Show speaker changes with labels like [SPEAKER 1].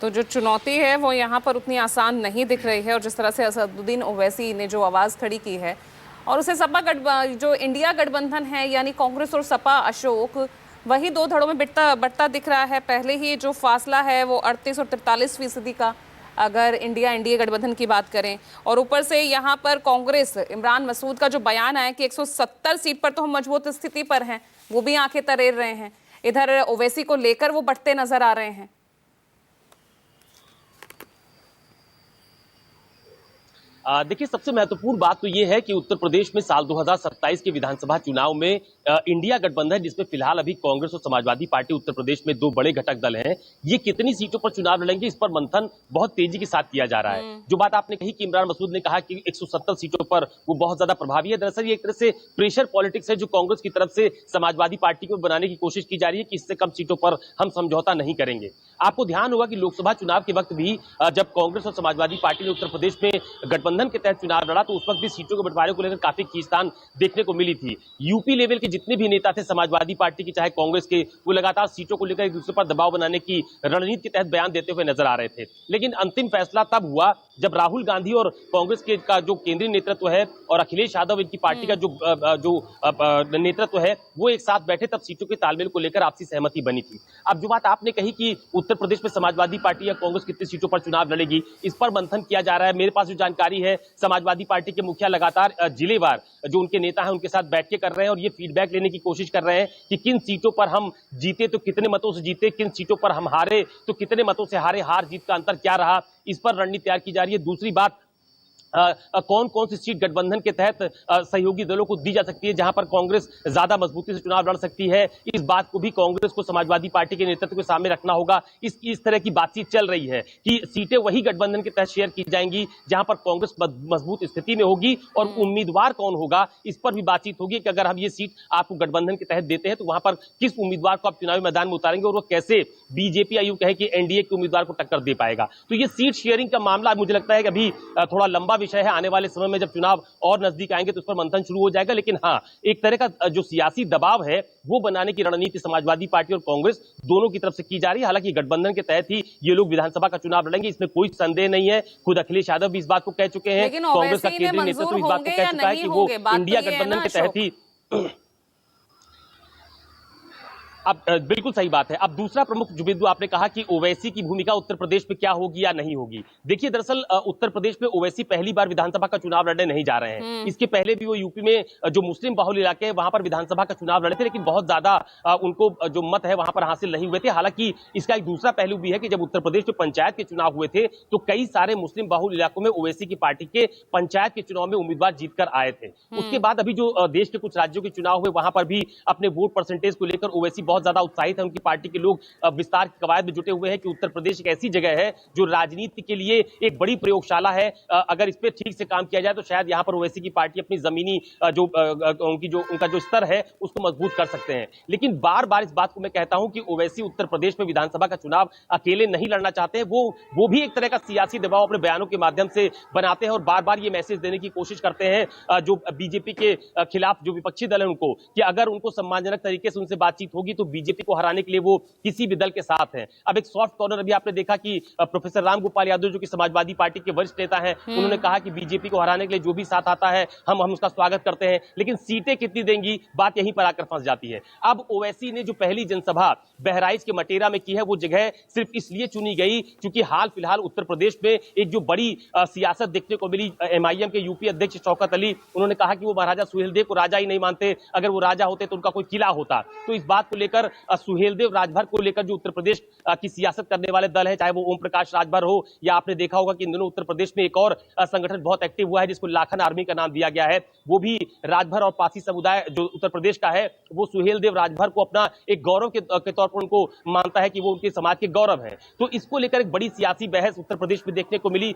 [SPEAKER 1] तो जो चुनौती है वो यहाँ पर उतनी आसान नहीं दिख रही है, और जिस तरह से असदुद्दीन ओवैसी ने जो आवाज़ खड़ी की है, और उसे जो इंडिया गठबंधन है यानी कांग्रेस और सपा अशोक, वही दो धड़ों में बढ़ता बढ़ता दिख रहा है। पहले ही जो फासला है वो 38 और 43% का, अगर इंडिया एनडीए गठबंधन की बात करें, और ऊपर से यहाँ पर कांग्रेस इमरान मसूद का जो बयान आया कि 170 सीट पर तो हम मजबूत स्थिति पर हैं, वो भी आंखें तरेर रहे हैं। इधर ओवैसी को लेकर वो बढ़ते नजर आ रहे हैं।
[SPEAKER 2] देखिए, सबसे महत्वपूर्ण बात तो ये है कि उत्तर प्रदेश में साल 2027 के विधानसभा चुनाव में इंडिया गठबंधन, जिसमें फिलहाल अभी कांग्रेस और समाजवादी पार्टी उत्तर प्रदेश में दो बड़े घटक दल हैं, ये कितनी सीटों पर चुनाव लड़ेंगे, इस पर मंथन बहुत तेजी के साथ किया जा रहा है। जो बात आपने कही कि इमरान मसूद ने कहा कि 170 सीटों पर वो बहुत ज्यादा प्रभावी है, दरअसल ये एक तरह से प्रेशर पॉलिटिक्स है जो कांग्रेस की तरफ से समाजवादी पार्टी को बनाने की कोशिश की जा रही है कि इससे कम सीटों पर हम समझौता नहीं करेंगे। आपको ध्यान होगा कि लोकसभा चुनाव के वक्त भी जब कांग्रेस और समाजवादी पार्टी ने उत्तर प्रदेश में गठबंधन के तहत चुनाव लड़ा, तो उस वक्त भी सीटों के बंटवारे को लेकर काफी खींचतान देखने को मिली थी। यूपी लेवल के जितने भी नेता थे समाजवादी पार्टी की चाहे कांग्रेस के, वो लगातार सीटों को लेकर एक दूसरे पर दबाव बनाने की रणनीति के तहत बयान देते हुए नजर आ रहे थे। लेकिन अंतिम फैसला तब हुआ जब राहुल गांधी और कांग्रेस के का जो केंद्रीय नेतृत्व है और अखिलेश यादव इनकी पार्टी का जो नेतृत्व है, वो एक साथ बैठे, तब सीटों के तालमेल को लेकर आपसी सहमति बनी थी। अब जो बात आपने कही कि उत्तर प्रदेश में समाजवादी पार्टी या कांग्रेस कितनी सीटों पर चुनाव लड़ेगी, इस पर मंथन किया जा रहा है। मेरे पास जो जानकारी है, समाजवादी पार्टी के मुखिया लगातार जिलेवार जो उनके नेता हैं उनके साथ बैठकें कर रहे हैं और ये फीडबैक लेने की कोशिश कर रहे हैं कि किन सीटों पर हम जीते तो कितने मतों से जीते, किन सीटों पर हम हारे तो कितने मतों से हारे, हार जीत का अंतर क्या रहा, इस पर रणनीति तैयार की जा रही है। दूसरी बात, कौन कौन सी सीट गठबंधन के तहत सहयोगी दलों को दी जा सकती है जहां पर कांग्रेस ज्यादा मजबूती से चुनाव लड़ सकती है, इस बात को भी कांग्रेस को समाजवादी पार्टी के नेतृत्व के सामने रखना होगा। इस तरह की बातचीत चल रही है कि सीटें वही गठबंधन के तहत शेयर की जाएंगी जहां पर कांग्रेस मजबूत स्थिति में होगी, और उम्मीदवार कौन होगा इस पर भी बातचीत होगी कि अगर हम ये सीट आपको गठबंधन के तहत देते हैं तो वहां पर किस उम्मीदवार को आप चुनावी मैदान में उतारेंगे और वो कैसे बीजेपी या यूं कहे कि एनडीए के उम्मीदवार को टक्कर दे पाएगा। तो ये सीट शेयरिंग का मामला मुझे लगता है कि अभी थोड़ा लंबा विषय है। आने वाले समय में जब चुनाव और नजदीक आएंगे तो उस पर मंथन शुरू हो जाएगा। लेकिन हाँ, एक तरह का जो सियासी दबाव है वो बनाने की रणनीति समाजवादी पार्टी और कांग्रेस दोनों की तरफ से की जा रही है। हालांकि गठबंधन के तहत ही ये लोग विधानसभा का चुनाव लड़ेंगे, इसमें कोई संदेह नहीं है। खुद अखिलेश यादव भी इस बात को कह चुके हैं, कांग्रेस का केंद्रीय नेतृत्व इस बात को कह चुका है कि वो इंडिया गठबंधन के तहत ही अब बिल्कुल सही बात है। अब दूसरा प्रमुख जो बिंदु आपने कहा कि ओवैसी की भूमिका उत्तर प्रदेश में क्या होगी या नहीं होगी। देखिए, दरअसल उत्तर प्रदेश में ओवैसी पहली बार विधानसभा का चुनाव लड़ने नहीं जा रहे हैं। इसके पहले भी वो यूपी में जो मुस्लिम बाहुल इलाके हैं वहां पर विधानसभा का चुनाव लड़े थे, लेकिन बहुत ज्यादा उनको जो मत है वहां पर हासिल नहीं हुए थे। हालांकि इसका एक दूसरा पहलू भी है कि जब उत्तर प्रदेश में पंचायत के चुनाव हुए थे तो कई सारे मुस्लिम बाहुल इलाकों में ओवैसी की पार्टी के पंचायत के चुनाव में उम्मीदवार जीतकर आए थे। उसके बाद अभी जो देश के कुछ राज्यों के चुनाव हुए वहां पर भी अपने वोट परसेंटेज को लेकर ओवैसी बहुत ज्यादा उत्साहित है। पार्टी के लोग विस्तार की कवायद में जुटे हुए हैं कि उत्तर प्रदेश एक ऐसी जगह है जो राजनीति के लिए एक बड़ी प्रयोगशाला है। अगर इस पे ठीक से काम किया जाए तो शायद यहां पर ओवैसी की पार्टी अपनी जमीनी उनका जो स्तर है उसको मजबूत कर सकते हैं। लेकिन बार बार इस बात को मैं कहता हूं कि ओवैसी उत्तर प्रदेश में विधानसभा का चुनाव अकेले नहीं लड़ना चाहते हैं। वो भी एक तरह का सियासी दबाव अपने बयानों के माध्यम से बनाते हैं और बार बार ये मैसेज देने की कोशिश करते हैं जो बीजेपी के खिलाफ जो विपक्षी दल है उनको, कि अगर उनको सम्मानजनक तरीके से उनसे बातचीत होगी तो बीजेपी को हराने के लिए वो किसी भी दल के साथ हैं। अब एक सॉफ्ट कॉर्नर अभी आपने देखा कि प्रोफेसर रामगोपाल यादव जो कि समाजवादी पार्टी के वरिष्ठ नेता हैं, उन्होंने कहा कि बीजेपी को हराने के लिए जो भी साथ आता है हम उसका स्वागत करते हैं, लेकिन सीटें कितनी देंगी बात यहीं पर आकर फंस जाती है। अब ओवैसी ने जो पहली जनसभा बहराइच के मटेरा में की है वो जगह सिर्फ इसलिए चुनी गई क्योंकि हाल फिलहाल उत्तर प्रदेश में एक जो बड़ी सियासत देखने को मिली, एमआईएम के यूपी अध्यक्ष शौकत अली, उन्होंने कहा कि वो महाराजा सुहेलदेव को राजा ही नहीं मानते, अगर वो राजा होते तो उनका कोई किला होता। तो इस बात को लेकर सुहेलदेव राजभर को लेकर जो उत्तर प्रदेश की सियासत करने वाले दल है, चाहे वो ओम प्रकाश राजभर हो या आपने देखा होगा कि इन दिनों उत्तर प्रदेश में एक और संगठन बहुत एक्टिव हुआ है जिसको लाखन आर्मी का नाम दिया गया है, वो भी राजभर और पासी समुदाय जो उत्तर प्रदेश का है वो सुहेलदेव राजभर को अपना एक गौरव के तौर पर उनको मानता है कि वो उनके समाज के गौरव है। तो इसको लेकर एक बड़ी सियासी बहस उत्तर प्रदेश में देखने को मिली।